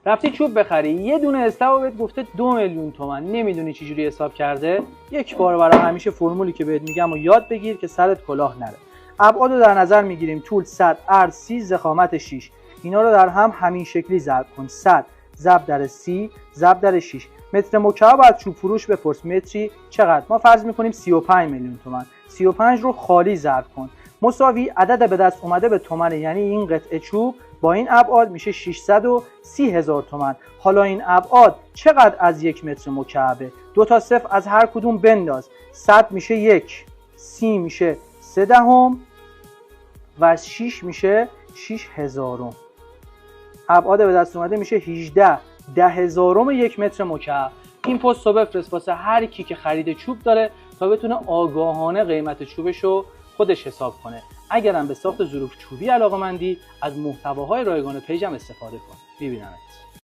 رفتی چوب بخری، یه دونه اسلب بهت گفته 2 میلیون تومان، نمیدونی چجوری حساب کرده، یک بار برای همیشه فرمولی که بهت میگم و یاد بگیر که سرت کلاه نره. ابعاد رو در نظر میگیریم، طول 100، عرض 30، ضخامت 6. اینا رو در هم همین شکلی ضرب کن. 100 ضرب در 30 ضرب در 6. متر مکعب از چوب فروش بپرس متری چقدر؟ ما فرض میکنیم 35 میلیون تومان. 35 رو خالی ضرب کن مساوی عدد به دست اومده به تومنه، یعنی این قطعه چوب با این ابعاد میشه 630,000 تومان. حالا این ابعاد چقدر از یک متر مکعبه؟ 2 تا صفر از هر کدوم بنداز. 100 میشه 1، 30 میشه 3 دهم و 6 میشه 6,000. ابعاد به دست اومده میشه 18 10,000 یک متر مکعب. این پست رو بفرست واسه هر کی که خرید چوب داره تا بتونه آگاهانه قیمت چوبشو خودش حساب کنه. اگرم به ساخت ظروف چوبی علاقه‌مندی، از محتواهای رایگان پیجم استفاده کن. میبینمت.